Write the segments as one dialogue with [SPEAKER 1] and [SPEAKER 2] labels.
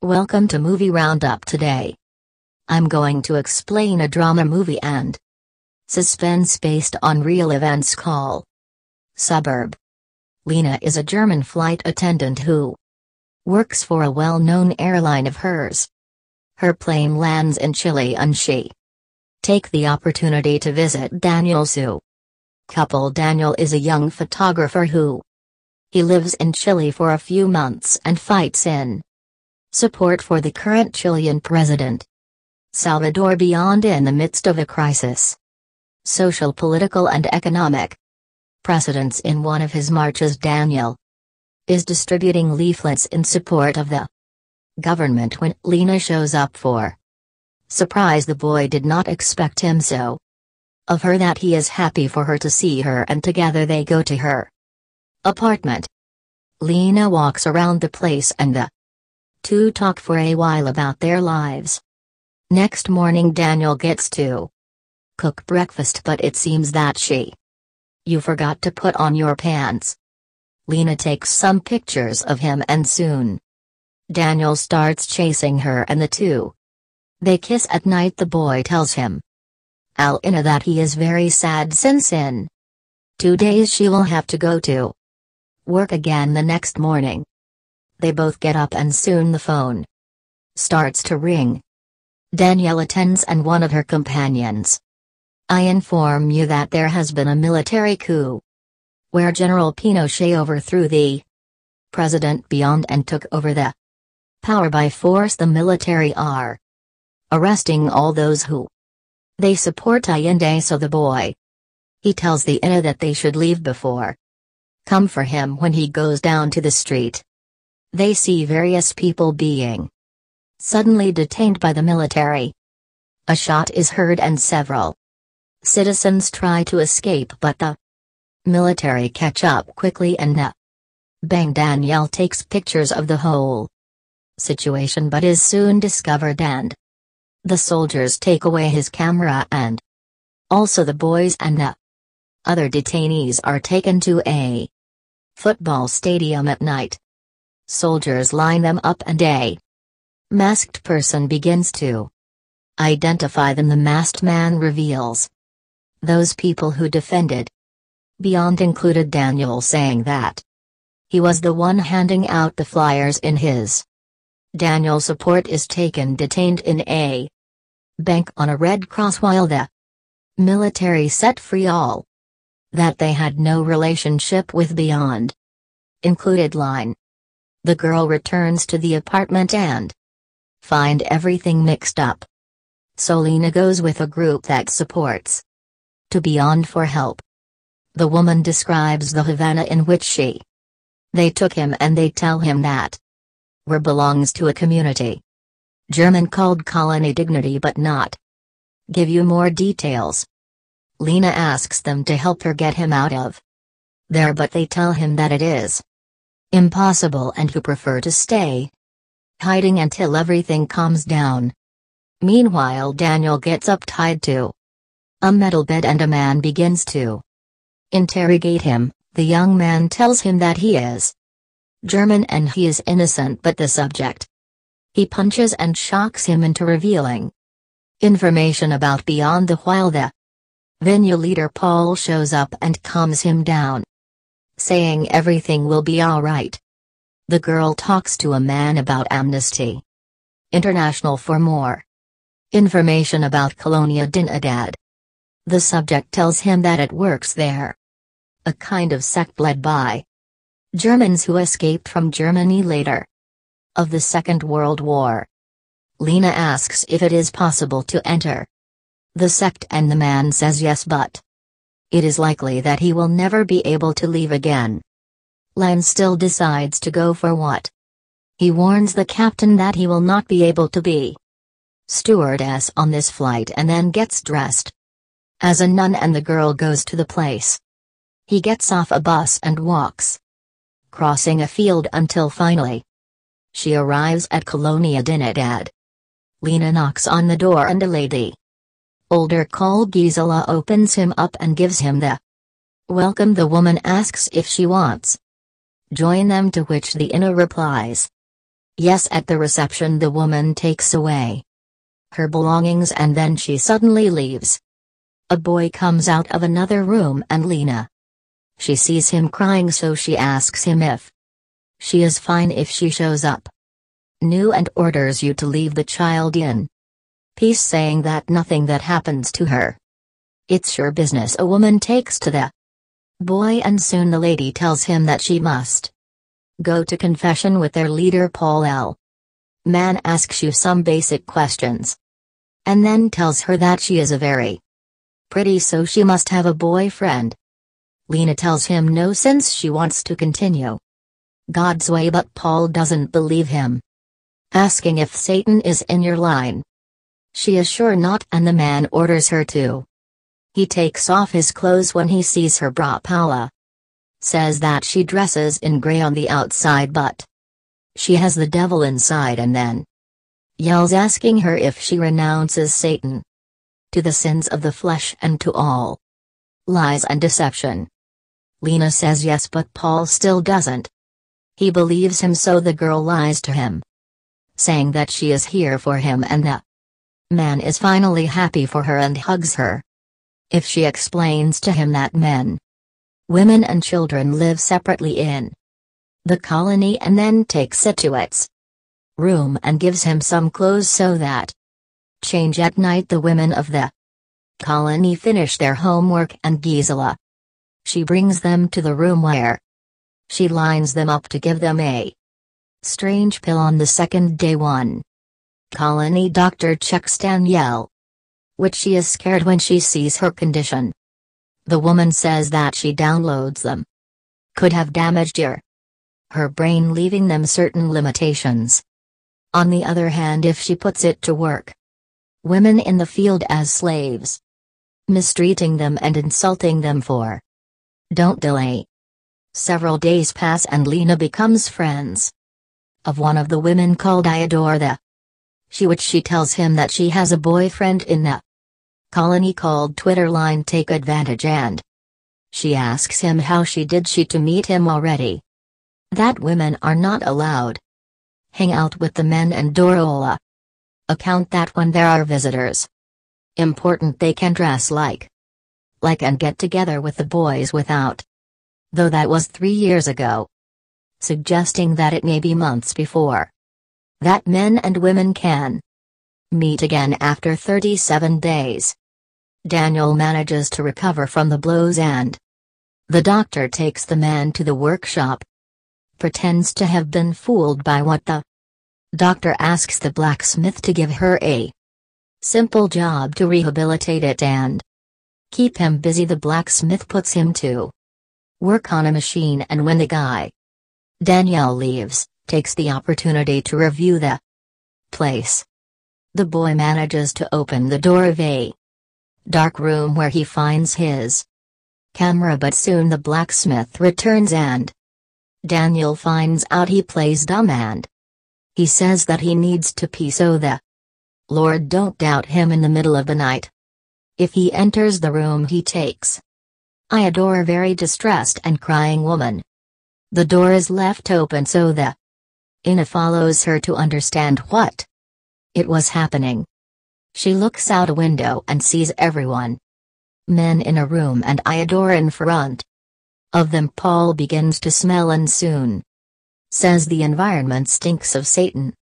[SPEAKER 1] Welcome to Movie Roundup today. I'm going to explain a drama movie and suspense based on real events called Suburb. Lena is a German flight attendant who works for a well-known airline of hers. Her plane lands in Chile and she takes the opportunity to visit Daniel's zoo. Couple Daniel is a young photographer who he lives in Chile for a few months and fights in support for the current Chilean president, Salvador Allende, in the midst of a crisis. Social, political and economic precedents. In one of his marches, Daniel is distributing leaflets in support of the government when Lena shows up for surprise. The boy did not expect him, so of her that he is happy for her to see her, and together they go to her apartment. Lena walks around the place and the two talk for a while about their lives. Next morning Daniel gets to cook breakfast, but it seems that you forgot to put on your pants. Lena takes some pictures of him and soon Daniel starts chasing her and the two they kiss at night. The boy tells him Lena that he is very sad since in 2 days she will have to go to work again. The next morning they both get up and soon the phone starts to ring. Danielle attends and one of her companions. I inform you that there has been a military coup where General Pinochet overthrew the President Beyond and took over the power by force. The military are arresting all those who they support Allende, so the boy he tells the Ina that they should leave before come for him. When he goes down to the street, they see various people being suddenly detained by the military. A shot is heard and several citizens try to escape, but the military catch up quickly and bang. Danielle takes pictures of the whole situation but is soon discovered and the soldiers take away his camera, and also the boys and the other detainees are taken to a football stadium at night. Soldiers line them up and a masked person begins to identify them. The masked man reveals those people who defended Beyond included Daniel, saying that he was the one handing out the flyers in his Daniel support is taken detained in a bank on a Red Cross, while the military set free all that they had no relationship with Beyond included line. The girl returns to the apartment and find everything mixed up. So Lena goes with a group that supports to Beyond for help. The woman describes the Havana in which they took him, and they tell him that where belongs to a community German called Colony Dignity, but not give you more details. Lena asks them to help her get him out of there, but they tell him that it is impossible and who prefer to stay hiding until everything calms down. Meanwhile Daniel gets up tied to a metal bed and a man begins to interrogate him. The young man tells him that he is German and he is innocent, but the subject he punches and shocks him into revealing information about Beyond. While the venue leader Paul shows up and calms him down, saying everything will be alright. The girl talks to a man about Amnesty International for more information about Colonia Dinidad. The subject tells him that it works there, a kind of sect led by Germans who escaped from Germany later of the Second World War. Lena asks if it is possible to enter the sect and the man says yes, but it is likely that he will never be able to leave again. Len still decides to go for what he warns the captain that he will not be able to be stewardess on this flight, and then gets dressed as a nun and the girl goes to the place. He gets off a bus and walks crossing a field until finally she arrives at Colonia Dinidad. Lena knocks on the door and a lady older called Gisela opens him up and gives him the welcome. The woman asks if she wants join them, to which the Ina replies Yes, at the reception the woman takes away her belongings and then she suddenly leaves. A boy comes out of another room and Lena. She sees him crying, so she asks him if she is fine if she shows up new and orders you to leave the child in peace, saying that nothing that happens to her, it's your business. A woman takes to the boy and soon the lady tells him that she must go to confession with their leader Paul L. Man asks you some basic questions and then tells her that she is a very pretty, so she must have a boyfriend. Lena tells him no, since she wants to continue God's way, but Paul doesn't believe him, asking if Satan is in your line. She is sure not, and the man orders her to. He takes off his clothes when he sees her bra. Paula says that she dresses in gray on the outside but she has the devil inside, and then yells, asking her if she renounces Satan to the sins of the flesh and to all lies and deception. Lena says yes, but Paul still doesn't. He believes him, so the girl lies to him, saying that she is here for him, and the man is finally happy for her and hugs her. If she explains to him that men, women and children live separately in the colony, and then takes Situate's room and gives him some clothes so that change at night. The women of the colony finish their homework and Gisela, she brings them to the room where she lines them up to give them a strange pill on the second day. One colony doctor checks Danielle, which she is scared when she sees her condition. The woman says that she downloads them could have damaged her brain, leaving them certain limitations. On the other hand, if she puts it to work, women in the field as slaves, mistreating them and insulting them for don't delay. Several days pass and Lena becomes friends of one of the women called Iador the which she tells him that she has a boyfriend in the colony called Twitter line take advantage, and she asks him how she did she to meet him already, that women are not allowed hang out with the men, and Dorola account that when there are visitors important they can dress like and get together with the boys without, though that was 3 years ago, suggesting that it may be months before that men and women can meet again after 37 days. Daniel manages to recover from the blows and the doctor takes the man to the workshop, pretends to have been fooled by what the doctor asks the blacksmith to give her a simple job to rehabilitate it and keep him busy. The blacksmith puts him to work on a machine, and when the guy Danielle leaves, takes the opportunity to review the place. The boy manages to open the door of a dark room where he finds his camera, but soon the blacksmith returns and Daniel finds out he plays dumb and he says that he needs to pee, so the Lord don't doubt him in the middle of the night. If he enters the room he takes Iador, a very distressed and crying woman. The door is left open so the Ina follows her to understand what it was happening. She looks out a window and sees everyone, men in a room and Iador in front of them. Paul begins to smell and soon says the environment stinks of Satan,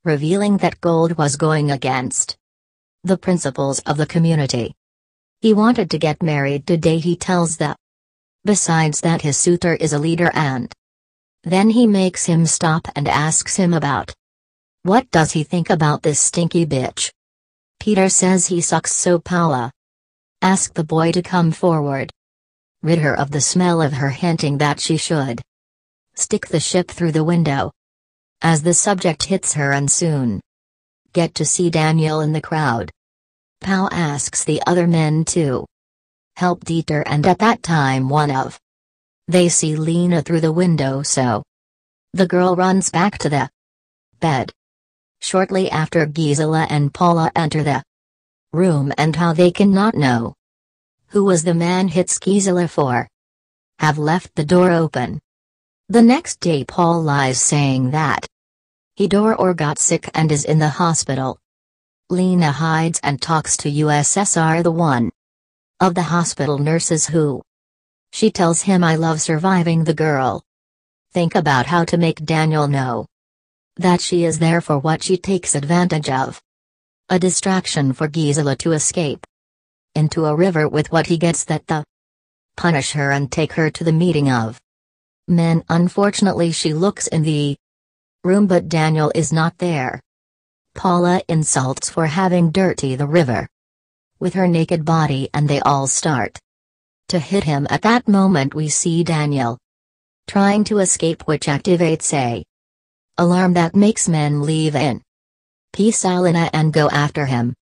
[SPEAKER 1] revealing that Gold was going against the principles of the community. He wanted to get married today, he tells the besides that his suitor is a leader, and then he makes him stop and asks him about what does he think about this stinky bitch. Peter says he sucks, so Paula asks the boy to come forward, rid her of the smell of her, hinting that she should stick the ship through the window as the subject hits her, and soon get to see Daniel in the crowd. Pao asks the other men to help Dieter, and at that time one of they see Lena through the window, so the girl runs back to the bed. Shortly after, Gisela and Paula enter the room, and how they cannot know who was the man hits Gisela for have left the door open. The next day Paul lies, saying that He or got sick and is in the hospital. Lena hides and talks to USSR, the one of the hospital nurses who. She tells him, "I love surviving the girl." Think about how to make Daniel know that she is there for what she takes advantage of. A distraction for Gisela to escape into a river with what he gets that the punish her and take her to the meeting of men. Unfortunately, she looks in the room but Daniel is not there. Paula insults for having dirty the river with her naked body and they all start to hit him. At that moment we see Daniel trying to escape, which activates a alarm that makes men leave in peace Alina and go after him.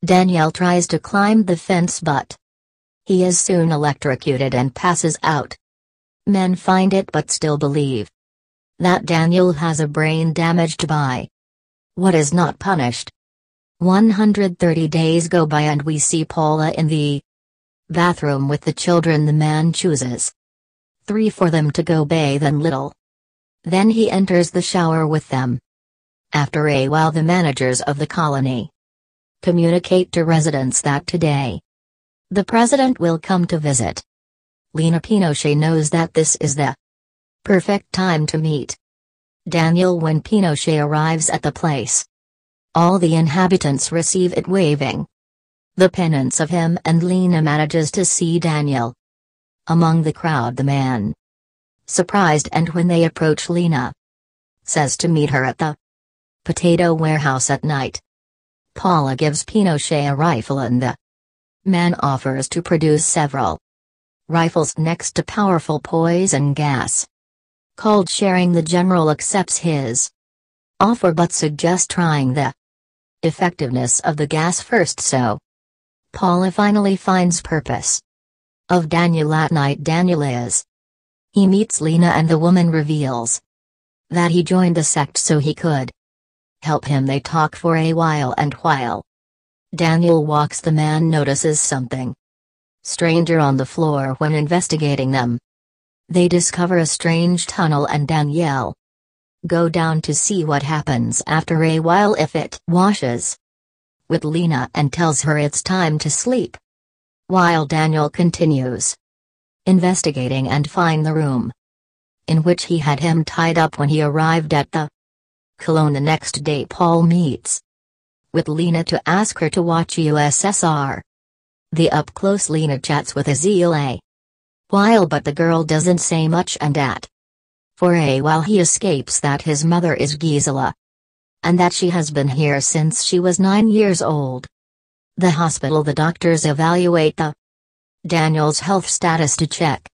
[SPEAKER 1] Daniel tries to climb the fence but he is soon electrocuted and passes out. Men find it but still believe that Daniel has a brain damaged by what is not punished. 130 days go by and we see Paula in the bathroom with the children. The man chooses 3 for them to go bathe and little. Then he enters the shower with them. After a while the managers of the colony communicate to residents that today the president will come to visit. Lena Pinochet knows that this is the perfect time to meet Daniel. When Pinochet arrives at the place, all the inhabitants receive it waving the pennants of him and Lena manages to see Daniel among the crowd. The man surprised and when they approach Lena says to meet her at the potato warehouse at night. Paula gives Pinochet a rifle and the man offers to produce several rifles next to powerful poison gas called sharing. The general accepts his offer but suggests trying the effectiveness of the gas first. So Paula finally finds purpose of Daniel at night. Daniel is. He meets Lena and the woman reveals that he joined the sect so he could help him. They talk for a while and while Daniel walks the man notices something stranger on the floor. When investigating them, they discover a strange tunnel and Danielle go down to see what happens. After a while if it washes with Lena and tells her it's time to sleep, while Daniel continues investigating and find the room in which he had him tied up when he arrived at the Cologne. The next day Paul meets with Lena to ask her to watch USSR. The up-close Lena chats with Azil a while but the girl doesn't say much and at for a while he escapes that his mother is Gisela and that she has been here since she was 9 years old. The hospital. The doctors evaluate the Daniel's health status to check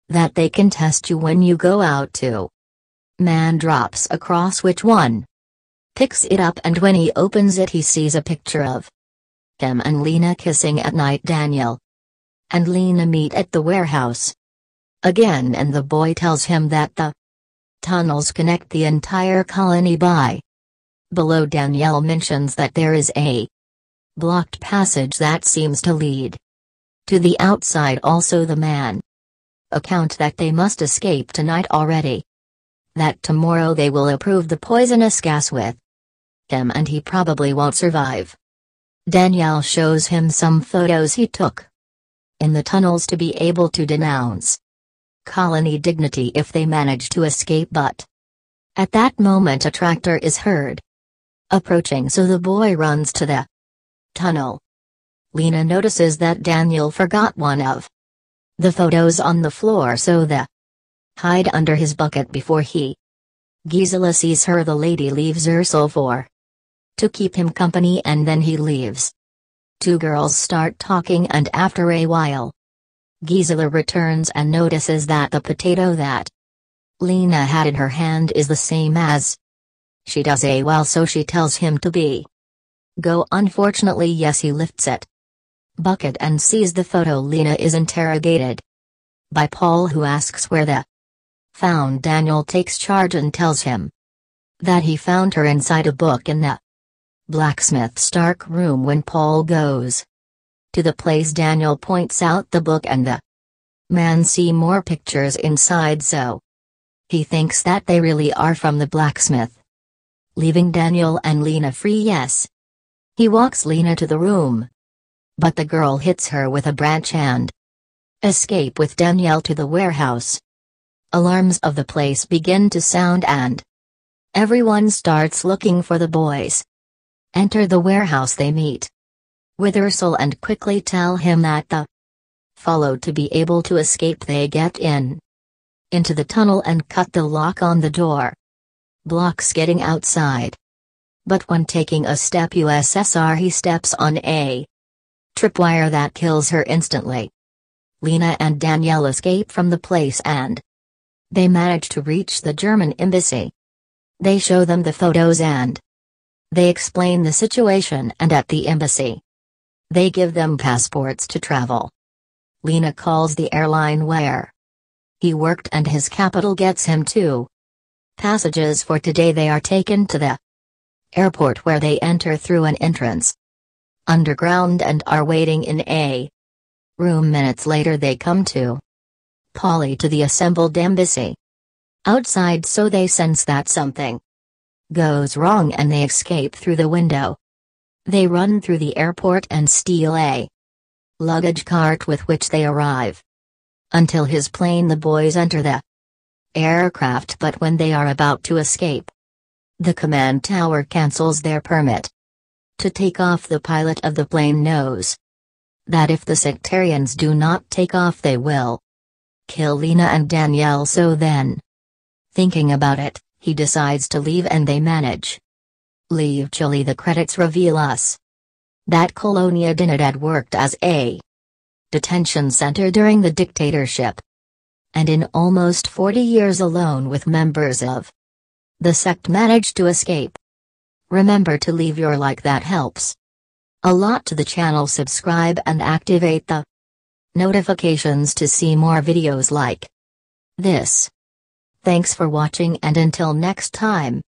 [SPEAKER 1] that they can test you when you go out too. Man drops a cross which one picks it up and when he opens it he sees a picture of him and Lena kissing at night. Daniel and Lena meet at the warehouse again and the boy tells him that the tunnels connect the entire colony by below. Danielle mentions that there is a blocked passage that seems to lead to the outside. Also the man account that they must escape tonight already, that tomorrow they will approve the poisonous gas with him and he probably won't survive. Danielle shows him some photos he took in the tunnels to be able to denounce colony dignity if they manage to escape. But at that moment a tractor is heard approaching so the boy runs to the tunnel. Lena notices that Daniel forgot one of the photos on the floor so the hide under his bucket before he. Gisela sees her. The lady leaves Ursula for to keep him company and then he leaves. Two girls start talking and after a while Gisela returns and notices that the potato that Lena had in her hand is the same as she does a while so she tells him to be go. Unfortunately yes, he lifts it bucket and sees the photo. Lena is interrogated by Paul who asks where the found. Daniel takes charge and tells him that he found her inside a book in the blacksmith's dark room. When Paul goes to the place Daniel points out the book and the man see more pictures inside so he thinks that they really are from the blacksmith. leaving Daniel and Lena free. Yes. He walks Lena to the room. But the girl hits her with a branch and escape with Danielle to the warehouse. Alarms of the place begin to sound and everyone starts looking for the boys. Enter the warehouse. They meet with Ursel and quickly tell him that the followed to be able to escape. They get into the tunnel and cut the lock on the door. Blocks getting outside. But when taking a step USSR he steps on a tripwire that kills her instantly. Lena and Danielle escape from the place and they manage to reach the German embassy. They show them the photos and they explain the situation, and at the embassy they give them passports to travel. Lena calls the airline where he worked and his capital gets him 2 passages for today. They are taken to the airport where they enter through an entrance underground and are waiting in a room. Minutes later they come to Polly to the assembled embassy outside, so they sense that something goes wrong and they escape through the window. They run through the airport and steal a luggage cart with which they arrive until his plane. The boys enter the aircraft, but when they are about to escape, the command tower cancels their permit to take off. The pilot of the plane knows that if the sectarians do not take off they will kill Lena and Danielle, so then, thinking about it, he decides to leave and they manage leave Chile. The credits reveal us that Colonia Dinidad worked as a detention center during the dictatorship, and in almost 40 years alone with members of the sect managed to escape. Remember to leave your like, that helps a lot to the channel. Subscribe and activate the notifications to see more videos like this. Thanks for watching and until next time.